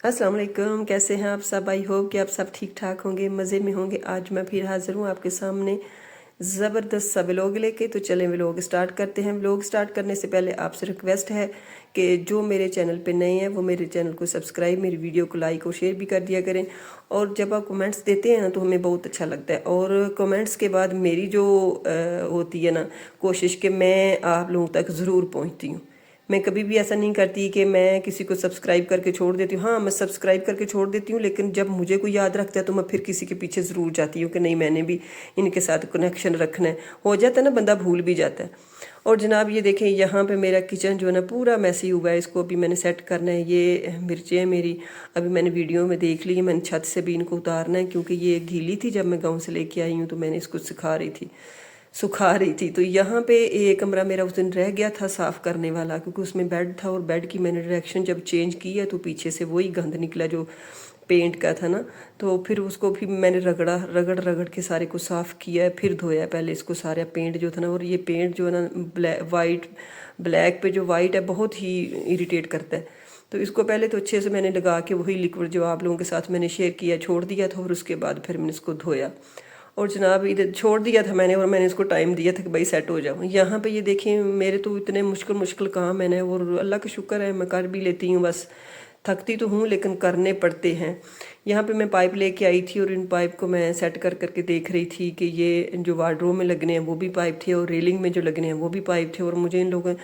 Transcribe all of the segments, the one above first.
अस्सलाम वालेकुम। कैसे हैं आप सब? आई होप कि आप सब ठीक ठाक होंगे, मज़े में होंगे। आज मैं फिर हाज़िर हूँ आपके सामने ज़बरदस्त सा व्लॉग लेके। तो चलें व्लॉग स्टार्ट करते हैं। व्लॉग स्टार्ट करने से पहले आपसे रिक्वेस्ट है कि जो मेरे चैनल पे नए हैं वो मेरे चैनल को सब्सक्राइब, मेरी वीडियो को लाइक और शेयर भी कर दिया करें। और जब आप कमेंट्स देते हैं ना तो हमें बहुत अच्छा लगता है। और कमेंट्स के बाद मेरी जो होती है ना कोशिश कि मैं आप लोगों तक ज़रूर पहुँचती हूँ। मैं कभी भी ऐसा नहीं करती कि मैं किसी को सब्सक्राइब करके छोड़ देती हूँ। हाँ, मैं सब्सक्राइब करके छोड़ देती हूँ, लेकिन जब मुझे कोई याद रखता है तो मैं फिर किसी के पीछे ज़रूर जाती हूँ कि नहीं, मैंने भी इनके साथ कनेक्शन रखना है। हो जाता है ना, बंदा भूल भी जाता है। और जनाब ये देखें, यहाँ पे मेरा किचन जो है ना पूरा मैसी हुआ है। इसको अभी मैंने सेट करना है। ये मिर्चें हैं मेरी, अभी मैंने वीडियो में देख ली है। मैंने छत से भी इनको उतारना है क्योंकि ये गीली थी। जब मैं गाँव से लेके आई हूँ तो मैंने इसको सुखा रही थी। तो यहाँ पे एक कमरा मेरा उस दिन रह गया था साफ़ करने वाला, क्योंकि उसमें बेड था और बेड की मैंने डायरेक्शन जब चेंज की है तो पीछे से वही गंद निकला जो पेंट का था ना। तो फिर उसको भी मैंने रगड़ के सारे को साफ़ किया है, फिर धोया पहले इसको सारा पेंट जो था ना। और ये पेंट जो है ना ब्लैक पे जो वाइट है बहुत ही इरिटेट करता है। तो इसको पहले तो अच्छे से मैंने लगा के वही लिक्विड जो आप लोगों के साथ मैंने शेयर किया छोड़ दिया था, और उसके बाद फिर मैंने इसको धोया और जनाब इधर छोड़ दिया था मैंने। और मैंने इसको टाइम दिया था कि भाई सेट हो जाओ। यहाँ पे ये देखें, मेरे तो इतने मुश्किल काम है ना, और अल्लाह का शुक्र है मैं कर भी लेती हूँ। बस थकती तो हूँ लेकिन करने पड़ते हैं। यहाँ पे मैं पाइप लेके आई थी और इन पाइप को मैं सेट करके देख रही थी कि ये जो वार्डरोब में लगने हैं वो भी पाइप थे, और रेलिंग में जो लगने हैं वो भी पाइप थे। और मुझे इन लोगों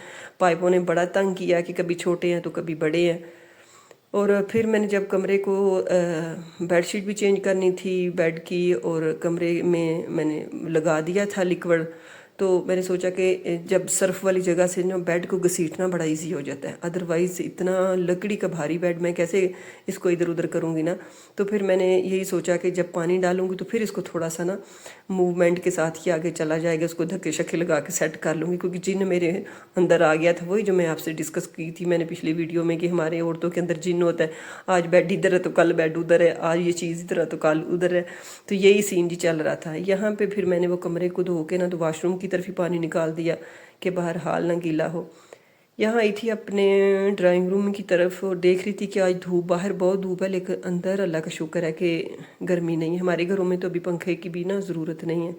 पाइपों ने बड़ा तंग किया कि कभी छोटे हैं तो कभी बड़े हैं। और फिर मैंने जब कमरे को बेडशीट भी चेंज करनी थी बेड की, और कमरे में मैंने लगा दिया था लिक्विड। तो मैंने सोचा कि जब सर्फ वाली जगह से ना बेड को घसीटना बड़ा इजी हो जाता है, अदरवाइज़ इतना लकड़ी का भारी बेड मैं कैसे इसको इधर उधर करूँगी ना। तो फिर मैंने यही सोचा कि जब पानी डालूँगी तो फिर इसको थोड़ा सा ना मूवमेंट के साथ ही आगे चला जाएगा। उसको धक्के शक्के लगा के सेट कर लूँगी, क्योंकि जिन मेरे अंदर आ गया था वही जो मैं आपसे डिस्कस की थी मैंने पिछली वीडियो में कि हमारे औरतों के अंदर जिन होता है। आज बेड इधर है तो कल बेड उधर है, आज ये चीज़ इधर है तो कल उधर है। तो यही सीन जी चल रहा था। यहाँ पे फिर मैंने वो कमरे को धो के ना तो वाशरूम की तरफ ही पानी निकाल दिया कि बाहर हाल ना गीला हो। यहाँ आई थी अपने ड्राइंग रूम की तरफ और देख रही थी कि आज बाहर बहुत धूप है, लेकिन अंदर अल्लाह का शुक्र है कि गर्मी नहीं है। हमारे घरों में तो अभी पंखे की भी ना ज़रूरत नहीं है,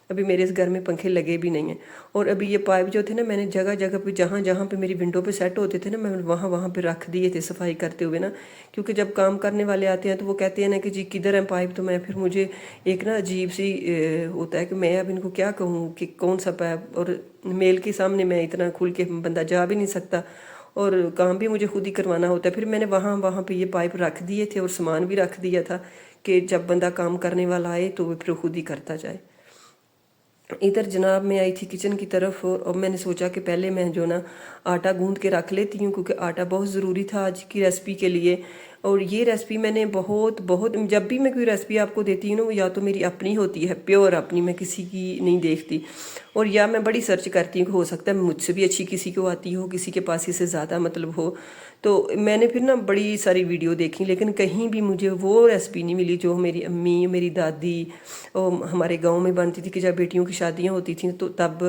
अभी मेरे इस घर में पंखे लगे भी नहीं हैं। और अभी ये पाइप जो थे ना मैंने जगह जगह पे जहाँ जहाँ पे मेरी विंडो पे सेट होते थे ना मैं वहाँ वहाँ पे रख दिए थे सफाई करते हुए ना। क्योंकि जब काम करने वाले आते हैं तो वो कहते हैं ना कि जी किधर है पाइप, तो मैं फिर मुझे एक ना अजीब सी होता है कि मैं अब इनको क्या कहूँ कि कौन सा पाइप। और मेल के सामने मैं इतना खुल के बंदा जा भी नहीं सकता, और काम भी मुझे खुद ही करवाना होता है। फिर मैंने वहाँ वहाँ पे ये पाइप रख दिए थे और सामान भी रख दिया था कि जब बंदा काम करने वाला आए तो वो फिर खुद ही करता जाए। इधर जनाब मैं आई थी किचन की तरफ, और मैंने सोचा कि पहले मैं जो ना आटा गूंद के रख लेती हूँ, क्योंकि आटा बहुत ज़रूरी था आज की रेसिपी के लिए। और ये रेसिपी मैंने बहुत बहुत जब भी मैं कोई रेसिपी आपको देती हूँ ना वो या तो मेरी अपनी होती है, प्योर अपनी, मैं किसी की नहीं देखती। और या मैं बड़ी सर्च करती हूँ कि हो सकता है मुझसे भी अच्छी किसी को आती हो, किसी के पास इससे ज़्यादा मतलब हो। तो मैंने फिर ना बड़ी सारी वीडियो देखी, लेकिन कहीं भी मुझे वो रेसिपी नहीं मिली जो मेरी अम्मी, मेरी दादी और हमारे गांव में बनती थी कि जब बेटियों की शादियां होती थी तो तब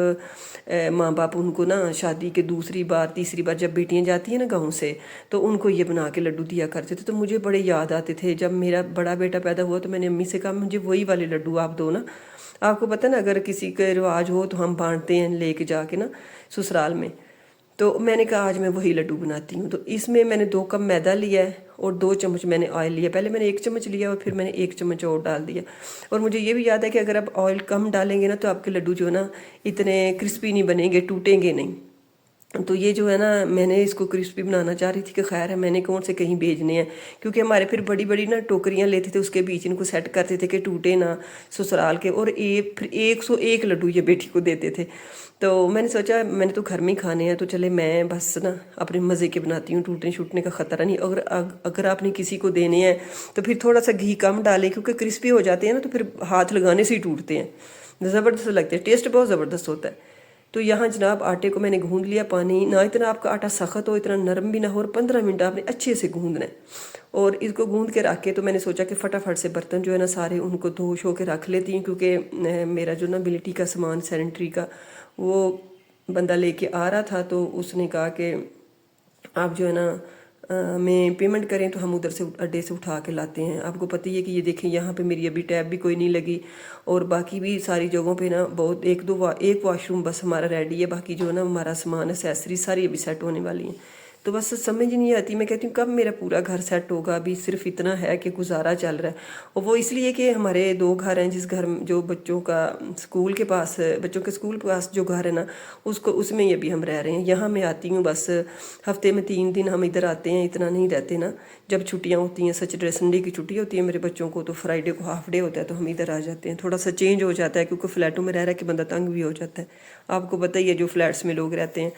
माँ बाप उनको ना शादी के दूसरी बार तीसरी बार जब बेटियां जाती हैं ना गाँव से तो उनको ये बना के लड्डू दिया करते थे। तो मुझे बड़े याद आते थे। जब मेरा बड़ा बेटा पैदा हुआ तो मैंने अम्मी से कहा मुझे वही वाले लड्डू आप दो ना। आपको पता है ना अगर किसी का रिवाज हो तो हम बांटते हैं लेके जाके ना ससुराल में। तो मैंने कहा आज मैं वही लड्डू बनाती हूँ। तो इसमें मैंने 2 कप मैदा लिया है और 2 चम्मच मैंने ऑयल लिया। पहले मैंने 1 चम्मच लिया और फिर मैंने 1 चम्मच और डाल दिया। और मुझे ये भी याद है कि अगर आप ऑयल कम डालेंगे ना तो आपके लड्डू जो है ना इतने क्रिस्पी नहीं बनेंगे, टूटेंगे नहीं। तो ये जो है ना मैंने इसको क्रिस्पी बनाना चाह रही थी कि खैर है मैंने कौन से कहीं भेजने हैं, क्योंकि हमारे फिर बड़ी बड़ी ना टोकरियाँ लेते थे उसके बीच इनको सेट करते थे कि टूटे ना ससुराल के। और फिर 101 लड्डू ये बेटी को देते थे। तो मैंने सोचा मैंने तो घर में ही खाने हैं तो चले मैं बस ना अपने मज़े के बनाती हूँ, टूटने छूटने का ख़तरा नहीं। अगर आपने किसी को देने हैं तो फिर थोड़ा सा घी कम डालें, क्योंकि क्रिस्पी हो जाते हैं ना तो फिर हाथ लगाने से ही टूटते हैं, ज़बरदस्त लगते हैं, टेस्ट बहुत ज़बरदस्त होता है। तो यहाँ जनाब आटे को मैंने गूंद लिया, पानी ना इतना आपका आटा सख्त हो इतना नरम भी ना हो, और 15 मिनट आपने अच्छे से गूंदना है। और इसको गूंद के रख के तो मैंने सोचा कि फटाफट से बर्तन जो है ना सारे उनको धो शो के रख लेती हूँ, क्योंकि मेरा जो ना बिलिटी का सामान सैनिटरी का वो बंदा लेके आ रहा था। तो उसने कहा कि आप जो है ना में पेमेंट करें तो हम उधर से अड्डे से उठा के लाते हैं। आपको पता ही है कि ये देखें यहाँ पे मेरी अभी टैब भी कोई नहीं लगी, और बाकी भी सारी जगहों पे ना बहुत एक वॉशरूम बस हमारा रेडी है, बाकी जो ना हमारा सामान एक्सेसरी सारी अभी सेट होने वाली हैं। तो बस समझ नहीं आती, मैं कहती हूँ कब मेरा पूरा घर सेट होगा। अभी सिर्फ इतना है कि गुजारा चल रहा है, और वो इसलिए कि हमारे 2 घर हैं। जिस घर जो बच्चों के स्कूल के पास जो घर है ना, उसमें ही अभी हम रह रहे हैं। यहाँ मैं आती हूँ बस हफ्ते में 3 दिन हम इधर आते हैं, इतना नहीं रहते ना। जब छुट्टियाँ होती हैं, सैटरडे संडे की छुट्टी होती है मेरे बच्चों को, तो फ्राइडे को हाफ डे होता है, तो हम इधर आ जाते हैं। थोड़ा सा चेंज हो जाता है, क्योंकि फ्लैटों में रह रहा है कि बंदा तंग भी हो जाता है। आपको पता ही है जो फ्लैट्स में लोग रहते हैं।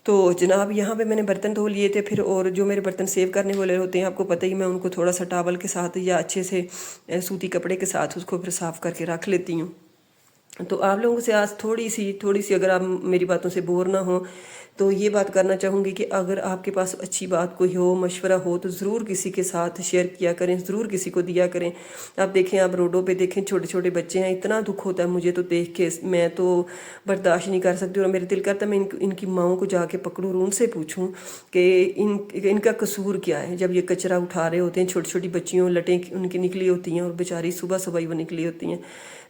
तो जनाब यहाँ पे मैंने बर्तन धो लिए थे फिर, और जो मेरे बर्तन सेव करने वाले होते हैं आपको पता ही, मैं उनको थोड़ा सा टावल के साथ या अच्छे से सूती कपड़े के साथ उसको फिर साफ़ करके रख लेती हूँ। तो आप लोगों से आज थोड़ी सी अगर आप मेरी बातों से बोर ना हो तो ये बात करना चाहूँगी कि अगर आपके पास अच्छी बात कोई हो, मशवरा हो, तो ज़रूर किसी के साथ शेयर किया करें, ज़रूर किसी को दिया करें। आप देखें, आप रोडों पे देखें छोटे छोटे बच्चे हैं, इतना दुख होता है मुझे तो देख के, मैं तो बर्दाश्त नहीं कर सकती। और मेरे दिल करता है मैं इनकी माओं को जाके पकड़ूँ और उनसे पूछूँ कि इनका कसूर क्या है। जब ये कचरा उठा रहे होते हैं, छोटी छोटी बच्चियों लटें उनकी निकली होती हैं, और बेचारी सुबह सुबह ही वो निकली होती हैं।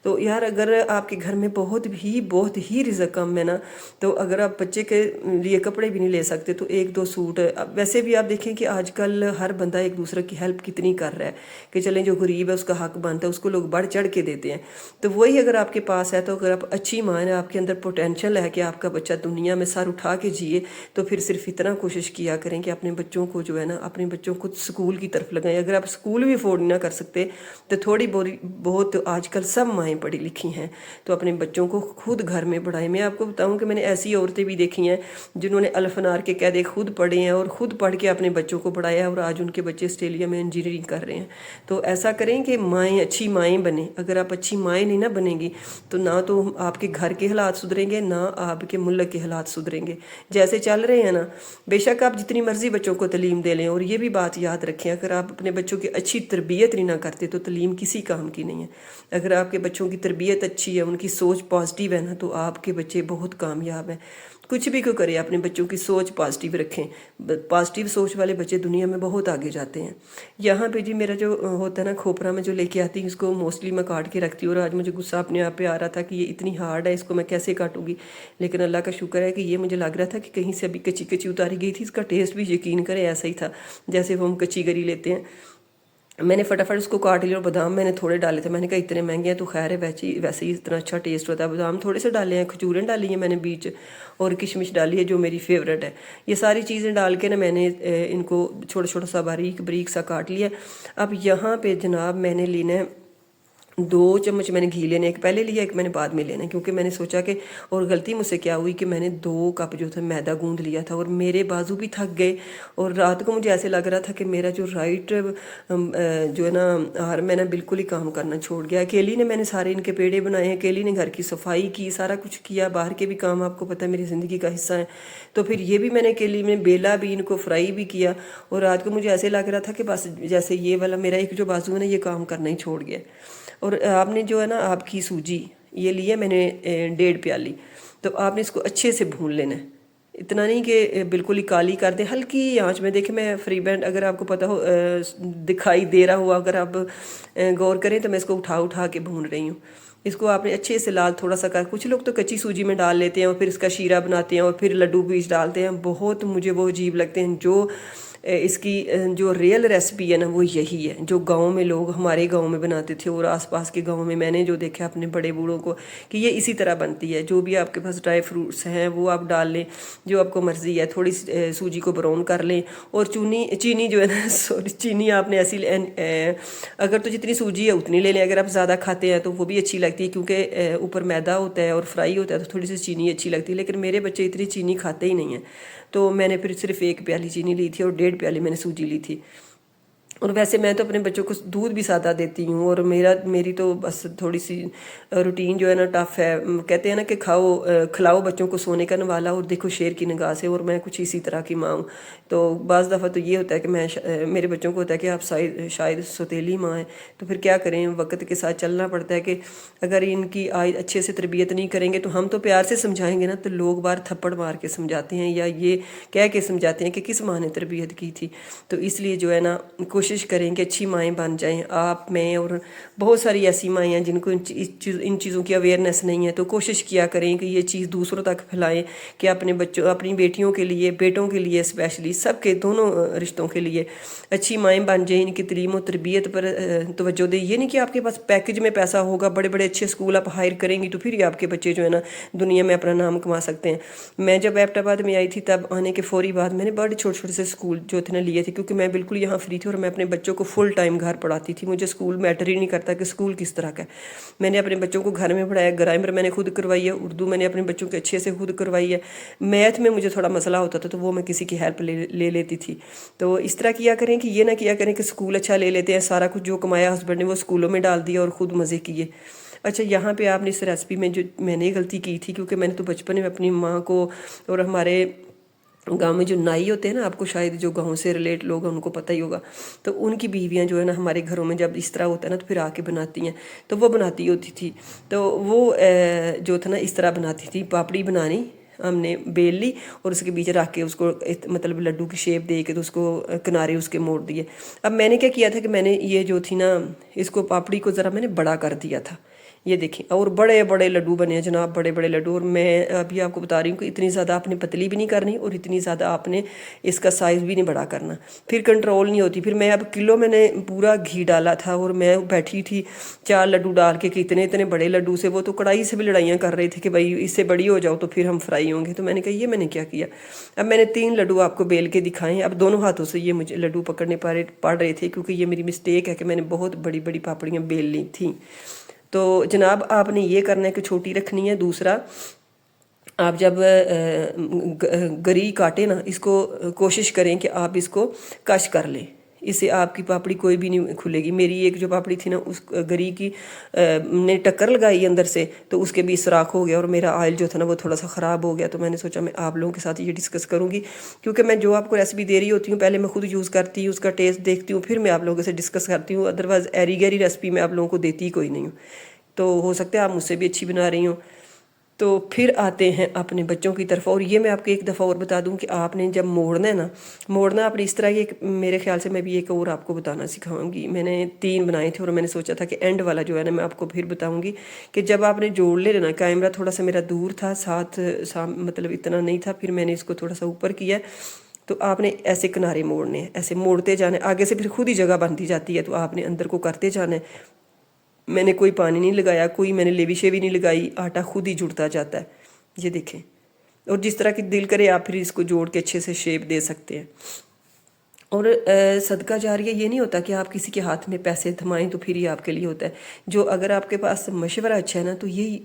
तो यार अगर आपके घर में बहुत ही रिज़्क कम है ना, तो अगर आप बच्चे के लिए कपड़े भी नहीं ले सकते तो 1-2 सूट। वैसे भी आप देखें कि आजकल हर बंदा एक दूसरे की हेल्प कितनी कर रहा है कि चलें जो गरीब है उसका हक बनता है, उसको लोग बढ़ चढ़ के देते हैं। तो वही अगर आपके पास है, तो अगर आप अच्छी माँ है, आपके अंदर पोटेंशियल है कि आपका बच्चा दुनिया में सर उठा के जिए, तो फिर सिर्फ इतना कोशिश किया करें कि अपने बच्चों को जो है ना, अपने बच्चों को स्कूल की तरफ लगाएं। अगर आप स्कूल भी अफोर्ड ना कर सकते तो थोड़ी बहुत आजकल सब माएँ पढ़ी लिखी हैं, तो अपने बच्चों को खुद घर में पढ़ाएं। मैं आपको बताऊं कि मैंने ऐसी औरतें भी देखी हैं जिन्होंने अल्फनार के कायदे खुद पढ़े हैं और खुद पढ़ के अपने बच्चों को पढ़ाया, और आज उनके बच्चे ऑस्ट्रेलिया में इंजीनियरिंग कर रहे हैं। तो ऐसा करें कि माएँ अच्छी माएँ बने। अगर आप अच्छी माएँ नहीं ना बनेंगी तो ना तो आपके घर के हालात सुधरेंगे, ना आपके मुल्क के हालात सुधरेंगे। जैसे चल रहे हैं ना, बेशक आप जितनी मर्जी बच्चों को तलीम दे लें, और ये भी बात याद रखें, अगर आप अपने बच्चों की अच्छी तरबियत नहीं ना करते तो तलीम किसी काम की नहीं है। अगर आपके बच्चों की तरबियत अच्छी है, उनकी सोच पॉजिटिव है ना, तो आपके बच्चे बहुत कामयाब हैं। कुछ भी क्यों करें, अपने बच्चों की सोच पॉजिटिव रखें। पॉजिटिव सोच वाले बच्चे दुनिया में बहुत आगे जाते हैं। यहाँ पे जी मेरा जो होता है ना, खोपरा में जो लेके आती हूँ उसको मोस्टली मैं काट के रखती हूँ, और आज मुझे गुस्सा अपने आप पे आ रहा था कि ये इतनी हार्ड है, इसको मैं कैसे काटूंगी। लेकिन अल्लाह का शुक्र है कि ये मुझे लग रहा था कि कहीं से अभी कच्ची कच्ची उतारी गई थी। इसका टेस्ट भी यकीन करें ऐसा ही था जैसे वो हम कच्ची गरी लेते हैं। मैंने फटाफट उसको काट लिया, और बादाम मैंने थोड़े डाले थे। मैंने कहा इतने महंगे हैं तो खैर है, वैसे ही इतना अच्छा टेस्ट होता है। बादाम थोड़े से डाले हैं, खजूरें डाली हैं मैंने बीच, और किशमिश डाली है जो मेरी फेवरेट है। ये सारी चीज़ें डाल के ना मैंने इनको छोटा छोटा सा बारीक सा काट लिया। अब यहाँ पे जनाब मैंने लेना है 2 चम्मच मैंने घी लेने, एक पहले लिया एक मैंने बाद में लेना, क्योंकि मैंने सोचा कि, और गलती मुझसे क्या हुई कि मैंने 2 कप जो था मैदा गूंद लिया था, और मेरे बाजू भी थक गए। और रात को मुझे ऐसे लग रहा था कि मेरा जो राइट जो है ना आर्म में ना बिल्कुल ही काम करना छोड़ गया। अकेली ने मैंने सारे इनके पेड़े बनाए हैं, अकेली ने घर की सफाई की, सारा कुछ किया। बाहर के भी काम आपको पता है मेरी ज़िंदगी का हिस्सा है, तो फिर ये भी मैंने अकेली में बेला भी, इनको फ्राई भी किया। और रात को मुझे ऐसे लग रहा था कि बस जैसे ये वाला मेरा एक जो बाजू है ना ये काम करना ही छोड़ गया। और आपने जो है ना, आपकी सूजी ये ली है मैंने 1.5 प्याली, तो आपने इसको अच्छे से भून लेना है। इतना नहीं कि बिल्कुल ही काली कर दें, हल्की आंच में। देखें मैं फ्री बैंड अगर आपको पता हो दिखाई दे रहा हो, अगर आप गौर करें तो मैं इसको उठा के भून रही हूँ। इसको आपने अच्छे से लाल थोड़ा सा कर, कुछ लोग तो कच्ची सूजी में डाल लेते हैं और फिर इसका शीरा बनाते हैं और फिर लड्डू बीज डालते हैं, बहुत मुझे वो अजीब लगते हैं। जो इसकी जो रियल रेसिपी है ना वो यही है जो गांव में लोग हमारे गांव में बनाते थे, और आसपास के गांव में मैंने जो देखा अपने बड़े बूढ़ों को कि ये इसी तरह बनती है। जो भी आपके पास ड्राई फ्रूट्स हैं वो आप डाल लें, जो आपको मर्ज़ी है। थोड़ी सूजी को ब्राउन कर लें, और चीनी जो है ना सॉरी चीनी आपने ऐसी अगर तो जितनी सूजी है उतनी ले लें। अगर आप ज़्यादा खाते हैं तो वो भी अच्छी लगती है, क्योंकि ऊपर मैदा होता है और फ्राई होता है तो थोड़ी सी चीनी अच्छी लगती है। लेकिन मेरे बच्चे इतनी चीनी खाते ही नहीं हैं, तो मैंने फिर सिर्फ 1 प्याली चीनी ली थी और 1.5 प्याली मैंने सूजी ली थी। اور ویسے میں تو اپنے بچوں کو دودھ بھی سادہ دیتی ہوں، اور میری تو بس تھوڑی سی روٹین جو ہے نا ٹف ہے۔ کہتے ہیں نا کہ کھلاؤ بچوں کو سونے کا نوالا اور دیکھو شیر کی نگاہ سے، اور میں کچھ اسی طرح کی ماں ہوں۔ تو بعض دفعہ تو یہ ہوتا ہے کہ میرے بچوں کو ہوتا ہے کہ آپ شاید سوتیلی ماں ہیں، تو پھر کیا کریں، وقت کے ساتھ چلنا پڑتا ہے کہ اگر ان کی اچھے سے تربیت نہیں کریں گے تو ہم تو پیار سے سمجھائیں گے نا، تو لوگ بار تھپڑ مار کے سمجھاتے ہیں یا یہ کہہ کے سمجھاتے ہیں کہ کس ماں نے تربیت کی تھی۔ تو اس لیے جو ہے نا کوشش کریں کہ اچھی مائیں بن جائیں، آپ میں اور بہت ساری ایسی مائیں ہیں جن کو ان چیزوں کی اویئرنیس نہیں ہے، تو کوشش کیا کریں کہ یہ چیز دوسروں تک پھیلائیں کہ اپنے بچوں، اپنی بیٹیوں کے لیے، بیٹوں کے لیے، اسپیشلی سب کے دونوں رشتوں کے لیے اچھی مائیں بن جائیں، ان کی تعلیم و تربیت پر توجہ دیں۔ یہ نہیں کہ آپ کے پاس پیکج میں پیسہ ہوگا، بڑے بڑے اچھے اسکول آپ ہائر کریں گی تو پھر یہ آپ کے بچے جو ہے نا دنیا میں اپنا نام کما سکتے ہیں۔ میں جب ایبٹ آباد میں آئی تھی تب آنے کے فوری بعد میں نے بڑے چھوٹے چھوٹے سے اسکول جو تھے نا لیے تھے، کیونکہ میں بالکل یہاں فری تھی اور میں اپنے بچوں کو فل ٹائم گھر پڑھاتی تھی، مجھے اسکول میٹر ہی نہیں کرتا کہ اسکول کس طرح کا ہے۔ میں نے اپنے بچوں کو گھر میں پڑھایا، گرامر میں نے خود کروائی ہے، اردو میں نے اپنے بچوں کے اچھے سے خود کروائی ہے، میتھ میں مجھے تھوڑا مسئلہ ہوتا تھا تو وہ میں کسی کی ہیلپ لے لیتی تھی۔ تو اس طرح کیا کریں کہ یہ نہ کیا کریں کہ اسکول اچھا لے لیتے ہیں، سارا کچھ جو کمایا ہسبینڈ نے وہ اسکولوں میں ڈال دیا اور خود مزے کیے۔ اچھا، یہاں پہ آپ نے اس ریسپی میں جو میں نے غلطی کی تھی، کیونکہ میں نے تو بچپن میں اپنی ماں کو، اور ہمارے گاؤں میں جو نائی ہوتے ہیں نا، آپ کو شاید جو گاؤں سے ریلیٹ لوگ ہیں ان کو پتہ ہی ہوگا، تو ان کی بیویاں جو ہے نا ہمارے گھروں میں جب اس طرح ہوتا ہے نا تو پھر آ کے بناتی ہیں، تو وہ بناتی ہوتی تھی، تو وہ جو تھا نا اس طرح بناتی تھی، پاپڑی بنانی، ہم نے بیل لی اور اس کے بیچ رکھ کے اس کو مطلب لڈو کی شیپ دے کے تو اس کو کنارے اس کے موڑ دیے۔ اب میں نے کیا کیا تھا کہ میں نے یہ جو تھی نا اس کو پاپڑی کو ذرا میں نے بڑا کر دیا تھا، یہ دیکھیں، اور بڑے بڑے لڈو بنے ہیں جناب، بڑے بڑے لڈو۔ اور میں ابھی آپ کو بتا رہی ہوں کہ اتنی زیادہ آپ نے پتلی بھی نہیں کرنی اور اتنی زیادہ آپ نے اس کا سائز بھی نہیں بڑا کرنا، پھر کنٹرول نہیں ہوتی۔ پھر میں اب کلو میں نے پورا گھی ڈالا تھا اور میں بیٹھی تھی 4 لڈو ڈال کے کہ اتنے بڑے لڈو سے وہ تو کڑھائی سے بھی لڑائیاں کر رہے تھے کہ بھائی اس سے بڑی ہو جاؤ تو پھر ہم فرائی ہوں گے۔ تو میں نے کہا یہ میں نے کیا کیا، اب میں نے 3 لڈو آپ کو بیل کے دکھائیں، اب دونوں ہاتھوں سے یہ مجھے لڈو پکڑنے پڑ رہے تھے، کیونکہ یہ میری مسٹیک ہے کہ میں نے بہت بڑی بڑی پاپڑیاں بیل لی تھیں۔ تو جناب آپ نے یہ کرنا ہے کہ چھوٹی رکھنی ہے۔ دوسرا، آپ جب گری کاٹے نا، اس کو کوشش کریں کہ آپ اس کو کش کر لیں، اس سے آپ کی پاپڑی کوئی بھی نہیں کھلے گی۔ میری ایک جو پاپڑی تھی نا اس گری کی نے ٹکر لگائی اندر سے تو اس کے بھی سراخ ہو گیا، اور میرا آئل جو تھا نا وہ تھوڑا سا خراب ہو گیا۔ تو میں نے سوچا میں آپ لوگوں کے ساتھ یہ ڈسکس کروں گی، کیونکہ میں جو آپ کو ریسپی دے رہی ہوتی ہوں پہلے میں خود یوز کرتی ہوں، اس کا ٹیسٹ دیکھتی ہوں، پھر میں آپ لوگوں سے ڈسکس کرتی ہوں، ادروائز ایری گیری ریسپی میں آپ لوگوں کو دیتی ہی کوئی نہیں ہوں۔ تو ہو سکتا ہے آپ مجھ سے بھی اچھی بنا رہی ہوں۔ تو پھر آتے ہیں اپنے بچوں کی طرف، اور یہ میں آپ کو ایک دفعہ اور بتا دوں کہ آپ نے جب موڑنا ہے نا، موڑنا آپ نے اس طرح، یہ میرے خیال سے میں بھی ایک اور آپ کو بتانا سکھاؤں گی، میں نے 3 بنائے تھے اور میں نے سوچا تھا کہ اینڈ والا جو ہے نا میں آپ کو پھر بتاؤں گی کہ جب آپ نے جوڑ لے نا، کیمرہ تھوڑا سا میرا دور تھا، ساتھ مطلب اتنا نہیں تھا، پھر میں نے اس کو تھوڑا سا اوپر کیا، تو آپ نے ایسے کنارے موڑنے ہیں، ایسے موڑتے جانے، آگے سے پھر خود ہی جگہ بنتی جاتی ہے، تو آپ نے اندر کو کرتے جانا ہے۔ میں نے کوئی پانی نہیں لگایا، کوئی میں نے لیوی شیوی نہیں لگائی، آٹا خود ہی جڑتا جاتا ہے، یہ دیکھیں۔ اور جس طرح کی دل کرے آپ پھر اس کو جوڑ کے اچھے سے شیپ دے سکتے ہیں۔ اور صدقہ جاریہ یہ نہیں ہوتا کہ آپ کسی کے ہاتھ میں پیسے تھمائیں تو پھر یہ آپ کے لیے ہوتا ہے، جو اگر آپ کے پاس مشورہ اچھا ہے نا تو یہی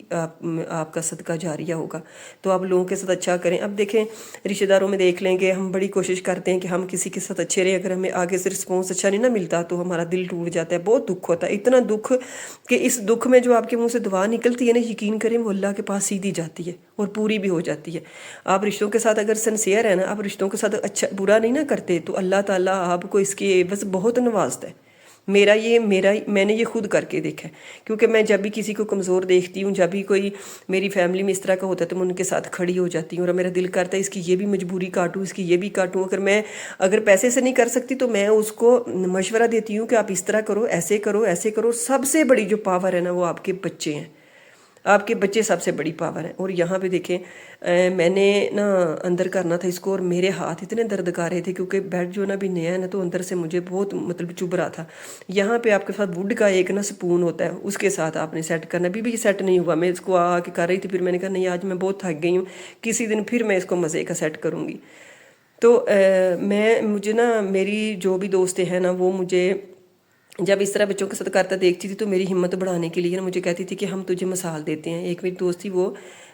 آپ کا صدقہ جاریہ ہوگا۔ تو آپ لوگوں کے ساتھ اچھا کریں۔ اب دیکھیں رشتہ داروں میں دیکھ لیں گے، ہم بڑی کوشش کرتے ہیں کہ ہم کسی کے ساتھ اچھے رہیں، اگر ہمیں آگے سے رسپانس اچھا نہیں نہ ملتا تو ہمارا دل ٹوٹ جاتا ہے، بہت دکھ ہوتا ہے، اتنا دکھ کہ اس دکھ میں جو آپ کے منہ سے دعا نکلتی ہے نا، یقین کریں وہ اللہ کے پاس سیدھی جاتی ہے اور پوری بھی ہو جاتی ہے۔ آپ رشتوں کے ساتھ اگر سنسیئر ہے نا، آپ رشتوں کے ساتھ اچھا برا نہیں نہ کرتے تو اللہ تعالیٰ آپ کو اس کے عوض بہت نوازتا ہے۔ میں نے یہ خود کر کے دیکھا ہے، کیونکہ میں جب بھی کسی کو کمزور دیکھتی ہوں، جب بھی کوئی میری فیملی میں اس طرح کا ہوتا ہے تو میں ان کے ساتھ کھڑی ہو جاتی ہوں، اور میرا دل کرتا ہے اس کی یہ بھی مجبوری کاٹوں، اس کی یہ بھی کاٹوں۔ اگر پیسے سے نہیں کر سکتی تو میں اس کو مشورہ دیتی ہوں کہ آپ اس طرح کرو، ایسے کرو، ایسے کرو۔ سب سے بڑی جو پاور ہے نا وہ آپ کے بچے ہیں، آپ کے بچے سب سے بڑی پاور ہیں۔ اور یہاں پہ دیکھیں میں نے نا اندر کرنا تھا اس کو، اور میرے ہاتھ اتنے درد کر رہے تھے کیونکہ بیڈ جو نا بھی نیا ہے نا، تو اندر سے مجھے بہت مطلب چبھ رہا تھا۔ یہاں پہ آپ کے ساتھ ووڈ کا ایک نا سپون ہوتا ہے، اس کے ساتھ آپ نے سیٹ کرنا۔ ابھی بھی سیٹ نہیں ہوا، میں اس کو آ کے کر رہی تھی، پھر میں نے کہا نہیں آج میں بہت تھک گئی ہوں، کسی دن پھر میں اس کو مزے کا سیٹ کروں گی۔ تو مجھے نا میری جو بھی دوستیں ہیں نا وہ مجھے جب اس طرح بچوں کے ساتھ کرتا دیکھتی تھی تو میری ہمت بڑھانے کے لیے نا مجھے کہتی تھی کہ ہم تجھے مثال دیتے ہیں۔ ایک میری دوست تھی وہ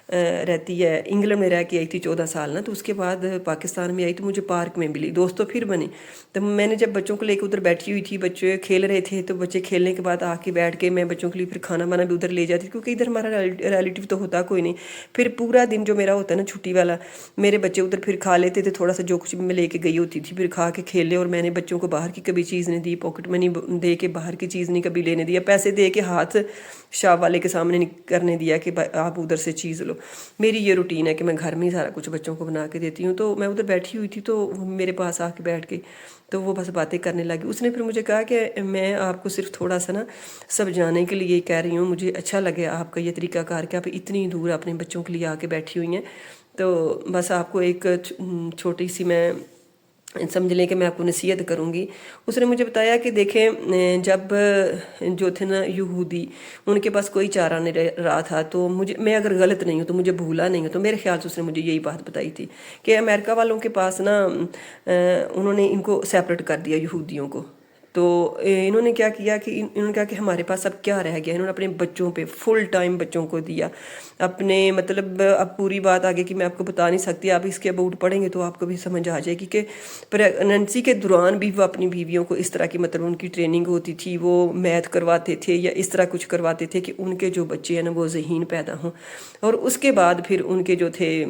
رہتی ہے، انگلینڈ میں رہ کے آئی تھی 14 سال نا، تو اس کے بعد پاکستان میں آئی تو مجھے پارک میں ملی، دوست تو پھر بنے. تو میں نے جب بچوں کو لے کے ادھر بیٹھی ہوئی تھی، بچے کھیل رہے تھے، تو بچے کھیلنے کے بعد آ کے بیٹھ کے میں بچوں کے لیے پھر کھانا وانا بھی ادھر لے جاتی، کیونکہ ادھر ہمارا ریلیٹیو تو ہوتا کوئی نہیں. پھر پورا دن جو میرا ہوتا ہے نا چھٹی والا، میرے بچے ادھر پھر کھا لیتے تھے تھوڑا سا جو کچھ بھی میں لے کے گئی ہوتی تھی، پھر کھا کے کھیلے. اور میں نے بچوں کو باہر کی کبھی چیز نہیں دی، پاکٹ منی دے کے باہر کی چیز نہیں کبھی لینے دیا، پیسے دے کے ہاتھ شاپ والے کے سامنے نہیں کرنے دیا کہ آپ ادھر سے چیز لو. میری یہ روٹین ہے کہ میں گھر میں ہی سارا کچھ بچوں کو بنا کے دیتی ہوں. تو میں ادھر بیٹھی ہوئی تھی تو میرے پاس آ کے بیٹھ گئی، تو وہ بس باتیں کرنے لگی. اس نے پھر مجھے کہا کہ میں آپ کو صرف تھوڑا سا نا سمجھانے کے لیے کہہ رہی ہوں، مجھے اچھا لگے آپ کا یہ طریقہ کار کہ آپ اتنی دور اپنے بچوں کے لیے آ کے بیٹھی ہوئی ہیں. تو بس آپ کو ایک چھوٹی سی میں سمجھ لیں کہ میں آپ کو نصیحت کروں گی. اس نے مجھے بتایا کہ دیکھیں جب جو تھے نا یہودی، ان کے پاس کوئی چارہ نہیں رہا تھا، تو میں اگر غلط نہیں ہوں تو مجھے بھولا نہیں ہوں، تو میرے خیال سے اس نے مجھے یہی بات بتائی تھی کہ امریکہ والوں کے پاس نا انہوں نے ان کو سیپریٹ کر دیا یہودیوں کو. تو انہوں نے کیا کیا کہ انہوں نے کہا کہ ہمارے پاس اب کیا رہ گیا. انہوں نے اپنے بچوں پہ فل ٹائم بچوں کو دیا اپنے، مطلب اب پوری بات آگے کہ میں آپ کو بتا نہیں سکتی، آپ اس کے اباؤٹ پڑھیں گے تو آپ کو بھی سمجھ آ جائے گی کہ پریگننسی کے دوران بھی وہ اپنی بیویوں کو اس طرح کی، مطلب ان کی ٹریننگ ہوتی تھی، وہ میتھ کرواتے تھے یا اس طرح کچھ کرواتے تھے کہ ان کے جو بچے ہیں نا وہ ذہین پیدا ہوں. اور اس کے بعد پھر ان کے جو تھے،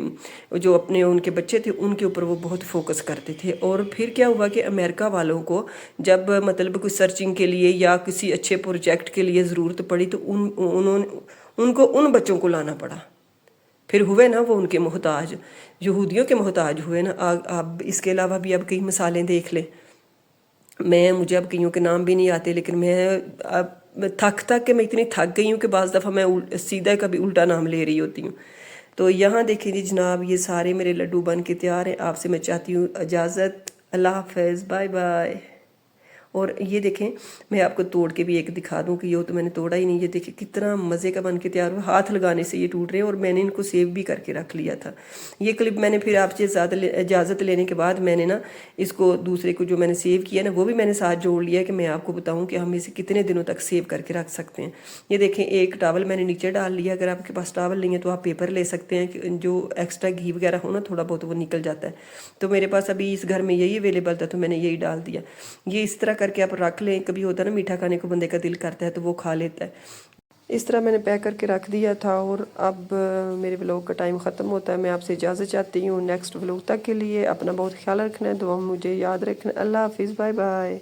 جو اپنے ان کے بچے تھے ان کے اوپر وہ بہت فوکس کرتے تھے. اور پھر کیا ہوا کہ امریکہ والوں کو جب مطلب کوئی سرچنگ کے لیے یا کسی اچھے پروجیکٹ کے لیے ضرورت پڑی تو ان کو ان بچوں کو لانا پڑا. پھر ہوئے نا وہ ان کے محتاج، یہودیوں کے محتاج ہوئے نا. اب اس کے علاوہ بھی اب کئی مثالیں دیکھ لیں. مجھے اب کئیوں کے نام بھی نہیں آتے، لیکن میں اب تھک کے میں اتنی تھک گئی ہوں کہ بعض دفعہ میں سیدھا کبھی الٹا نام لے رہی ہوتی ہوں. تو یہاں دیکھیں جی جناب، یہ سارے میرے لڈو بن کے تیار ہیں. آپ سے میں چاہتی ہوں اجازت. اللہ حافظ، بائے بائے. اور یہ دیکھیں میں آپ کو توڑ کے بھی ایک دکھا دوں کہ یہ تو میں نے توڑا ہی نہیں. یہ دیکھیں کتنا مزے کا بن کے تیار ہوا، ہاتھ لگانے سے یہ ٹوٹ رہے ہیں. اور میں نے ان کو سیو بھی کر کے رکھ لیا تھا. یہ کلپ میں نے پھر آپ سے اجازت لینے کے بعد میں نے نا اس کو دوسرے کو جو میں نے سیو کیا نا وہ بھی میں نے ساتھ جوڑ لیا کہ میں آپ کو بتاؤں کہ ہم اسے کتنے دنوں تک سیو کر کے رکھ سکتے ہیں. یہ دیکھیں ایک ٹاول میں نے نیچے ڈال لیا. اگر آپ کے پاس ٹاول نہیں ہے تو آپ پیپر لے سکتے ہیں کہ جو ایکسٹرا گھی وغیرہ ہو نا تھوڑا بہت وہ نکل جاتا ہے. تو میرے پاس ابھی اس گھر میں یہی اویلیبل تھا تو میں نے یہی ڈال دیا. یہ اس طرح کر کے آپ رکھ لیں. کبھی ہوتا ہے نا میٹھا کھانے کو بندے کا دل کرتا ہے تو وہ کھا لیتا ہے. اس طرح میں نے پیک کر کے رکھ دیا تھا. اور اب میرے ولاگ کا ٹائم ختم ہوتا ہے. میں آپ سے اجازت چاہتی ہوں. نیکسٹ ولاگ تک کے لیے اپنا بہت خیال رکھنا ہے. دعا مجھے یاد رکھنا. اللہ حافظ، بائے بائے.